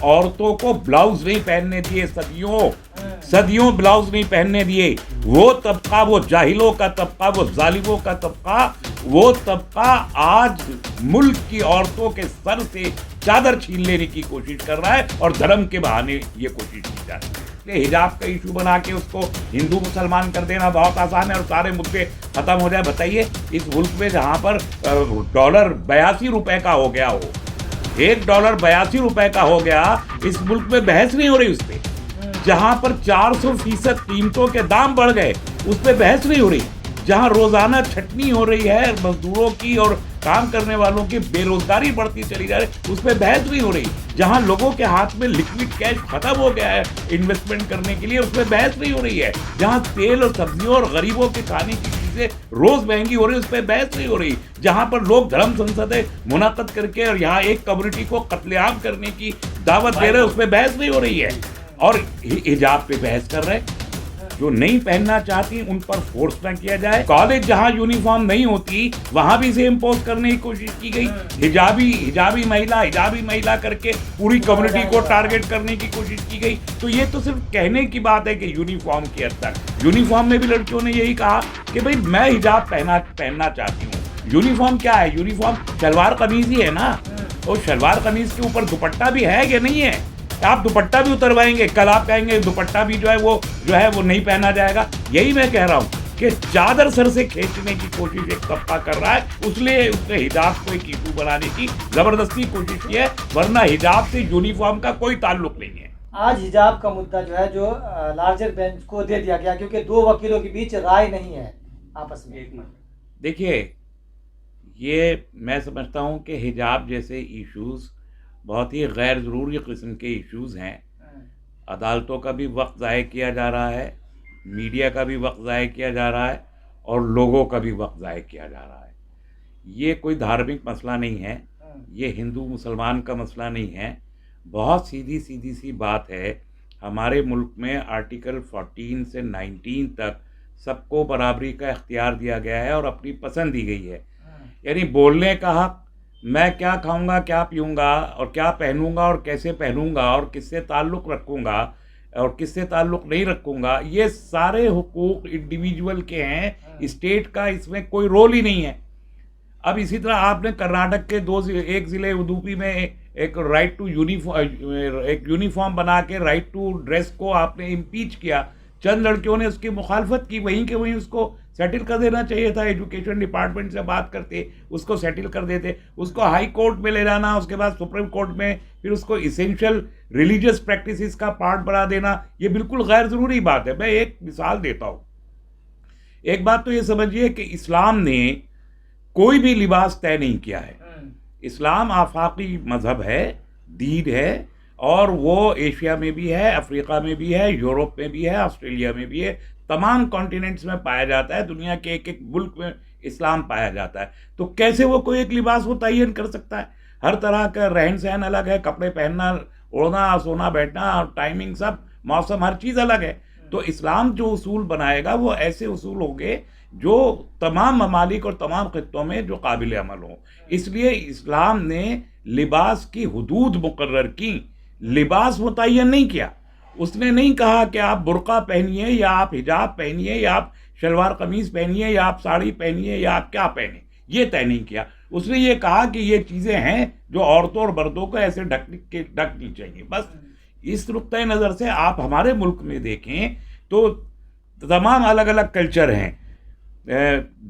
औरतों को ब्लाउज नहीं पहनने दिए, सदियों सदियों ब्लाउज नहीं पहनने दिए। वो तबका, वो जाहिलों का तबका, वो जालिमों का तबका, वो तबका आज मुल्क की औरतों के सर से चादर छीन लेने की कोशिश कर रहा है और धर्म के बहाने ये कोशिश की जा रही है। हिजाब का इशू बना के उसको हिंदू मुसलमान कर देना बहुत आसान है और सारे मुद्दे खत्म हो जाए। बताइए, इस मुल्क में जहां पर डॉलर 82 रुपए का हो गया हो, $1 82 रुपए का हो गया, इस मुल्क में बहस नहीं हो रही उस पर। जहां पर 400% कीमतों के दाम बढ़ गए, उस पर बहस नहीं हो रही। जहां रोजाना छटनी हो रही है मजदूरों की और काम करने वालों की, बेरोजगारी बढ़ती चली जा रही, उस पर बहस नहीं हो रही। जहां लोगों के हाथ में लिक्विड कैश खत्म हो गया है इन्वेस्टमेंट करने के लिए, उस पर बहस नहीं हो रही है। जहां तेल और सब्जियों और गरीबों के खाने की चीजें रोज महंगी हो रही है, उस पर बहस नहीं हो रही। जहां पर लोग धर्म संसदें मुनाकद करके और यहाँ एक कम्युनिटी को कत्लेआम करने की दावत दे रहे हैं, उस पर बहस नहीं हो रही है। और हिजाब पे बहस कर रहे हैं। जो नहीं पहनना चाहती उन पर फोर्स ना किया जाए। कॉलेज जहां यूनिफॉर्म नहीं होती वहां भी इसे इम्पोज करने की कोशिश की गई। हिजाबी महिला करके पूरी कम्युनिटी को टारगेट करने की कोशिश की गई। तो ये तो सिर्फ कहने की बात है कि यूनिफॉर्म की हद तक। यूनिफॉर्म में भी लड़कियों ने यही कहा कि भाई मैं हिजाब पहनना चाहती हूँ। यूनिफॉर्म क्या है? यूनिफॉर्म शलवार कमीज ही है ना। तो शलवार कमीज के ऊपर दुपट्टा भी है कि नहीं है? आप दुपट्टा भी उतरवाएंगे, कल आप कहेंगे दुपट्टा भी जो है वो नहीं पहना जाएगा। यही मैं कह रहा हूँ कि चादर सर से खींचने की कोशिश एक तबका कर रहा है, इसलिए उसने हिजाब को एक इशू बनाने की जबरदस्ती कोशिश की है, वरना हिजाब से यूनिफॉर्म का कोई ताल्लुक नहीं है। आज हिजाब का मुद्दा जो है जो लार्जर बेंच को दे दिया गया, क्योंकि दो वकीलों के बीच राय नहीं है आपस में। देखिए, ये मैं समझता हूँ कि हिजाब जैसे इश्यूज बहुत ही गैर ज़रूरी किस्म के इश्यूज हैं। अदालतों का भी वक्त ज़ाय किया जा रहा है, मीडिया का भी वक्त ज़ाय किया जा रहा है और लोगों का भी वक्त ज़ाय किया जा रहा है। ये कोई धार्मिक मसला नहीं है, ये हिंदू मुसलमान का मसला नहीं है। बहुत सीधी सी बात है। हमारे मुल्क में आर्टिकल 14 से 19 तक सबको बराबरी का इख्तियार दिया गया है और अपनी पसंद दी गई है। यानी बोलने का हक, मैं क्या खाऊंगा, क्या पीऊंगा और क्या पहनूंगा और कैसे पहनूंगा और किससे ताल्लुक़ रखूंगा और किससे ताल्लुक़ नहीं रखूंगा, ये सारे हुकूक इंडिविजुअल के हैं। स्टेट का इसमें कोई रोल ही नहीं है। अब इसी तरह आपने कर्नाटक के एक ज़िले उडुपी में एक राइट टू यूनिफॉर्म बना के राइट टू ड्रेस को आपने इम्पीच किया। चंद लड़कियों ने उसकी मुखालफत की, वहीं के वहीं उसको सेटिल कर देना चाहिए था। एजुकेशन डिपार्टमेंट से बात करते, उसको सेटिल कर देते, उसको हाई कोर्ट में ले जाना, उसके बाद सुप्रीम कोर्ट में फिर उसको इसेंशियल रिलीजियस प्रैक्टिसेस का पार्ट बना देना, ये बिल्कुल गैर ज़रूरी बात है। मैं एक मिसाल देता हूँ। एक बात तो ये समझिए कि इस्लाम ने कोई भी लिबास तय नहीं किया है। इस्लाम आफाकी मजहब है, दीन है, और वो एशिया में भी है, अफ्रीका में भी है, यूरोप में भी है, ऑस्ट्रेलिया में भी है, तमाम कॉन्टिनेंट्स में पाया जाता है। दुनिया के एक एक मुल्क में इस्लाम पाया जाता है। तो कैसे वो कोई एक लिबास वो तयन कर सकता है? हर तरह का रहन सहन अलग है, कपड़े पहनना, ओढ़ना, सोना, बैठना, टाइमिंग, सब मौसम, हर चीज़ अलग है। तो इस्लाम जो उसूल बनाएगा वो ऐसे उसूल होंगे जो तमाम ममालिक और तमाम खित्तों में जो काबिल अमल हों। इसलिए इस्लाम ने लिबास की हुदूद मुकर्रर की, लिबास मुतय्यन नहीं किया। उसने नहीं कहा कि आप बुर्का पहनिए या आप हिजाब पहनिए या आप शलवार कमीज़ पहनिए या आप साड़ी पहनिए या आप क्या पहने, ये तय नहीं किया। उसने ये कहा कि ये चीज़ें हैं जो औरतों और मर्दों को ऐसे ढकनी चाहिए। बस इस नुक्ते नज़र से आप हमारे मुल्क में देखें तो तमाम अलग अलग कल्चर हैं।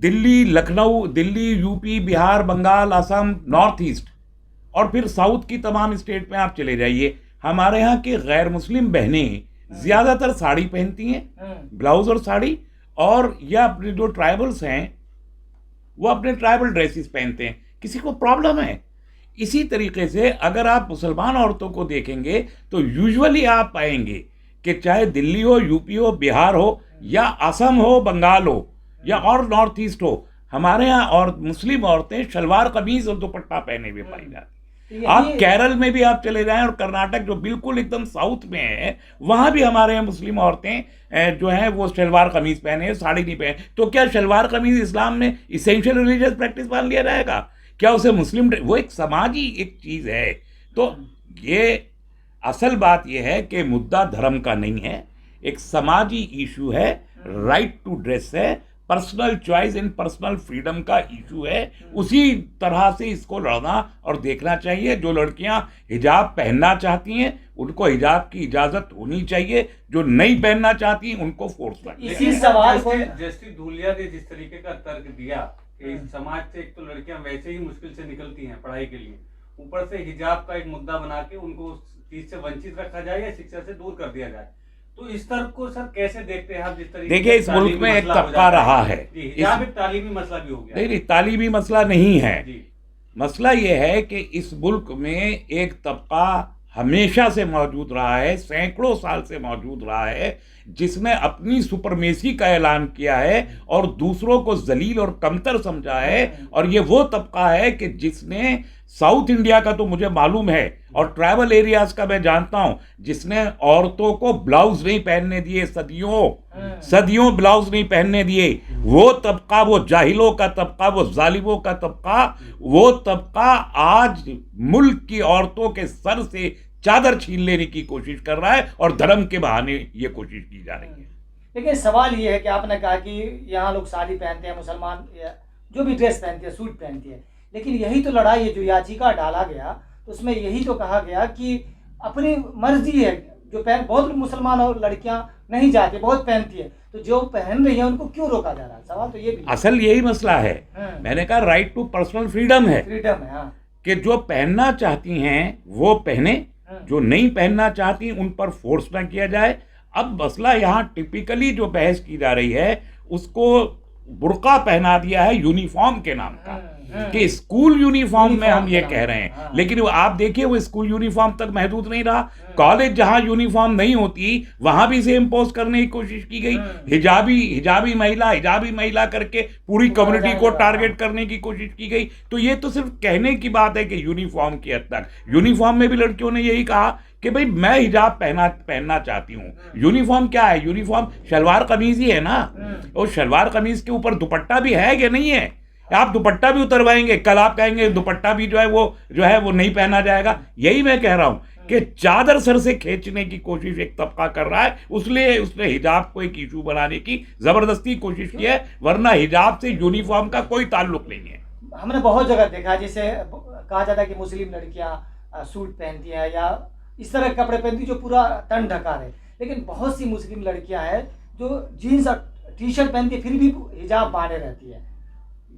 Delhi, Lucknow, Delhi, UP, Bihar, Bengal, Assam, north east और फिर साउथ की तमाम स्टेट में आप चले जाइए। हमारे यहाँ की गैर मुस्लिम बहनें ज़्यादातर साड़ी पहनती हैं, ब्लाउज और साड़ी, और या अपने जो ट्राइबल्स हैं वो अपने ट्राइबल ड्रेसेस पहनते हैं। किसी को प्रॉब्लम है? इसी तरीके से अगर आप मुसलमान औरतों को देखेंगे तो यूजुअली आप पाएंगे कि चाहे दिल्ली हो, यूपी हो, बिहार हो या असम हो, बंगाल हो या और नॉर्थ ईस्ट हो, हमारे यहाँ और मुस्लिम औरतें शलवार कमीज और दुपट्टा पहने हुए पाई जाती। आप केरल में भी आप चले जाएं और कर्नाटक जो बिल्कुल एकदम साउथ में है, वहाँ भी हमारे यहाँ मुस्लिम औरतें जो हैं वो शलवार कमीज पहने, साड़ी नहीं पहने। तो क्या शलवार कमीज इस्लाम में इसेंशियल रिलीजियस प्रैक्टिस मान लिया जाएगा? क्या उसे मुस्लिम, वो एक समाजी एक चीज़ है। तो ये असल बात यह है कि मुद्दा धर्म का नहीं है, एक समाजी इशू है, राइट टू ड्रेस है, personal choice in personal freedom का इशू है। उसी तरह से इसको लड़ना और देखना चाहिए। जो लड़कियां हिजाब पहनना चाहती हैं उनको हिजाब की इजाजत होनी चाहिए, जो नहीं पहनना चाहती उनको फोर्स करना। इसी सवाल को जस्टिस धूलिया ने जिस तरीके का तर्क दिया कि समाज से एक तो लड़कियां वैसे ही मुश्किल से निकलती हैं पढ़ाई के लिए, ऊपर से हिजाब का एक मुद्दा बना के उनको उस चीज से वंचित रखा जाए या शिक्षा से दूर कर दिया जाए, तो इस तर्क को सर कैसे देखते हैं आप? जिस तरीके देखिए, इस मुल्क में एक तबका रहा है, हिजाब एक तालीमी मसला भी हो गया। नहीं, तालीमी मसला नहीं है। मसला यह है कि इस मुल्क में एक तबका हमेशा से मौजूद रहा है, सैकड़ों साल से मौजूद रहा है, जिसने अपनी सुपरमेसी का ऐलान किया है और दूसरों को जलील और कमतर समझा है। और ये वो तबका है कि जिसने साउथ इंडिया का तो मुझे मालूम है और ट्राइबल एरियाज का मैं जानता हूं, जिसने औरतों को ब्लाउज नहीं पहनने दिए, सदियों ब्लाउज नहीं पहनने दिए। वो तबका, वो जाहिलों का तबका, वो जालिमों का तबका, वो तबका आज मुल्क की औरतों के सर से चादर छीन लेने की कोशिश कर रहा है और धर्म के बहाने ये कोशिश की जा रही है। लेकिन सवाल ये है कि आपने कहा कि यहाँ लोग साड़ी पहनते हैं, मुसलमान जो भी ड्रेस पहनते हैं, सूट पहनती है, लेकिन यही तो लड़ाई है जो याचिका डाला गया, तो उसमें यही तो कहा गया कि अपनी मर्जी है। जो बहुत मुसलमान और लड़कियां नहीं जाती, बहुत पहनती है, तो जो पहन रही है उनको क्यों रोका जा रहा है? सवाल तो ये भी असल यही मसला है। मैंने कहा राइट टू पर्सनल फ्रीडम है, हाँ। कि जो पहनना चाहती हैं वो पहने, जो नहीं पहनना चाहती उन पर फोर्स ना किया जाए। अब मसला यहाँ टिपिकली जो बहस की जा रही है उसको बुर्का पहना दिया है यूनिफॉर्म के नाम का, कि स्कूल यूनिफॉर्म में हम ये कह रहे हैं। लेकिन आप देखिए वो स्कूल यूनिफॉर्म तक महदूद नहीं रहा। कॉलेज जहां यूनिफॉर्म नहीं होती वहां भी इसे इम्पोज करने की कोशिश की गई। हिजाबी महिला करके पूरी कम्युनिटी को टारगेट करने की कोशिश की गई। तो ये तो सिर्फ कहने की बात है कि यूनिफॉर्म की हद तक। यूनिफॉर्म में भी लड़कियों ने यही कहा कि भाई मैं हिजाब पहनना चाहती हूँ। यूनिफॉर्म क्या है? यूनिफॉर्म शलवार कमीज ही है ना। और शलवार कमीज के ऊपर दुपट्टा भी है कि नहीं है? आप दुपट्टा भी उतरवाएंगे, कल आप कहेंगे दुपट्टा भी जो है वो नहीं पहना जाएगा। यही मैं कह रहा हूं कि चादर सर से खींचने की कोशिश एक तबका कर रहा है, उसलिए उसने हिजाब को एक इशू बनाने की जबरदस्ती कोशिश की है, वरना हिजाब से यूनिफॉर्म का कोई ताल्लुक नहीं है। हमने बहुत जगह देखा, जैसे कहा जाता है कि मुस्लिम लड़कियां सूट पहनती हैं या इस तरह के कपड़े पहनती जो पूरा तन ढका रहे, लेकिन बहुत सी मुस्लिम लड़कियां हैं जो जीन्स और टी शर्ट पहनती है फिर भी हिजाब बांधे रहती है।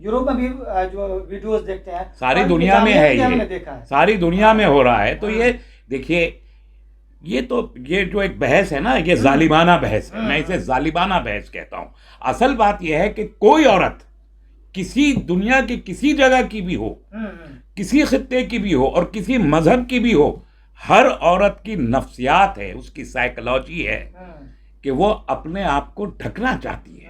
यूरोप में भी जो वीडियोस देखते हैं, सारी दुनिया में है, हमने देखा है, सारी दुनिया में हो रहा है। तो ये देखिए, ये जो एक बहस है ना, ये जालिमाना बहस है। मैं इसे जालिमाना बहस कहता हूं। असल बात यह है कि कोई औरत किसी दुनिया की किसी जगह की भी हो, किसी खित्ते की भी हो और किसी मजहब की भी हो, हर औरत की नफ्सियात है, उसकी साइकोलॉजी है कि वो अपने आप को ढकना चाहती है,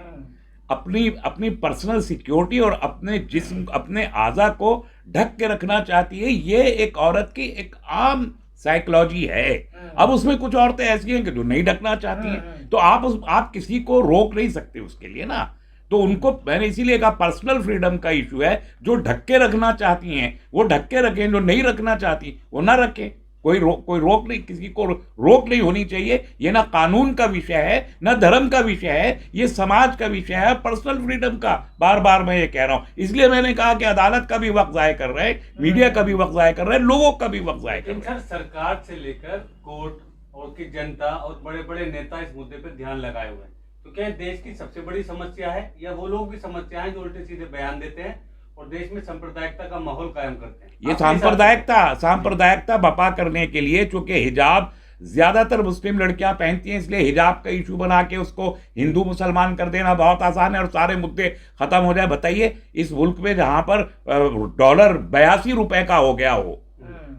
अपनी पर्सनल सिक्योरिटी और अपने जिस्म, अपने आज़ा को ढक के रखना चाहती है। ये एक औरत की एक आम साइकोलॉजी है। अब उसमें कुछ औरतें ऐसी हैं कि जो नहीं ढकना चाहती हैं, तो आप किसी को रोक नहीं सकते उसके लिए ना। तो उनको, मैंने इसीलिए कहा पर्सनल फ्रीडम का इशू है। जो ढक के रखना चाहती हैं वो ढक के रखें, जो नहीं रखना चाहती वो ना रखें। कोई रोक नहीं, किसी को रोक नहीं होनी चाहिए। ये ना कानून का विषय है, ना धर्म का विषय है, ये समाज का विषय है, पर्सनल फ्रीडम का। बार बार मैं ये कह रहा हूं। इसलिए मैंने कहा कि अदालत का भी वक्त ज़ाय कर रहे हैं, मीडिया का भी वक्त ज़ाय कर रहे हैं, लोगों का भी वक्त ज़ाय कर रहे हैं। सरकार से लेकर कोर्ट और की जनता और बड़े बड़े नेता इस मुद्दे पर ध्यान लगाए हुए हैं, तो क्या देश की सबसे बड़ी समस्या है या वो लोग भी समस्या है जो उल्टे सीधे बयान देते हैं और देश में सांप्रदायिकता का माहौल कायम करते हैं? ये सांप्रदायिकता बपा करने के लिए, चूंकि हिजाब ज्यादातर मुस्लिम लड़कियां पहनती हैं, इसलिए हिजाब का इशू बना के उसको हिंदू मुसलमान कर देना बहुत आसान है और सारे मुद्दे खत्म हो जाए। बताइए, इस मुल्क में जहां पर डॉलर 82 रुपए का हो गया हो,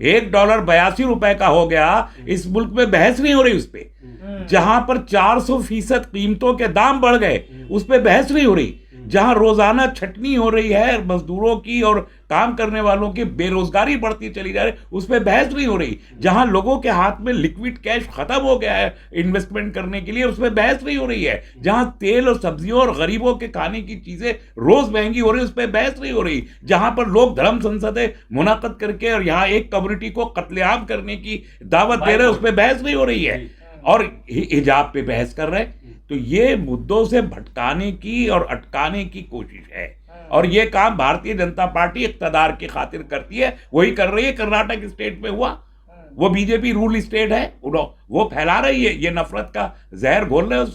$1 82 रुपए का हो गया, इस मुल्क में बहस नहीं हो रही उस पर। जहां पर 400% कीमतों के दाम बढ़ गए, उस पर बहस नहीं हो रही। जहां रोजाना छटनी हो रही है मजदूरों की और काम करने वालों की, बेरोजगारी बढ़ती चली जा रही है, उस पर बहस नहीं हो रही। जहां लोगों के हाथ में लिक्विड कैश खत्म हो गया है इन्वेस्टमेंट करने के लिए, उस पर बहस नहीं हो रही है। जहां तेल और सब्जियों और गरीबों के खाने की चीजें रोज महंगी हो रही है, उस पर बहस नहीं हो रही। जहां पर लोग धर्म संसदें मुनाकद करके और यहाँ एक कम्युनिटी को कत्लेआम करने की दावत दे रहे हैं, उस पर बहस नहीं हो रही है, और हिजाब पे बहस कर रहे हैं। तो ये मुद्दों से भटकाने की और अटकाने की कोशिश है, और ये काम भारतीय जनता पार्टी इक़्तिदार की खातिर करती है, वही कर रही है। कर्नाटक स्टेट में हुआ, वो बीजेपी रूल स्टेट है, वो फैला रही है, ये नफरत का जहर घोल रहे हैं।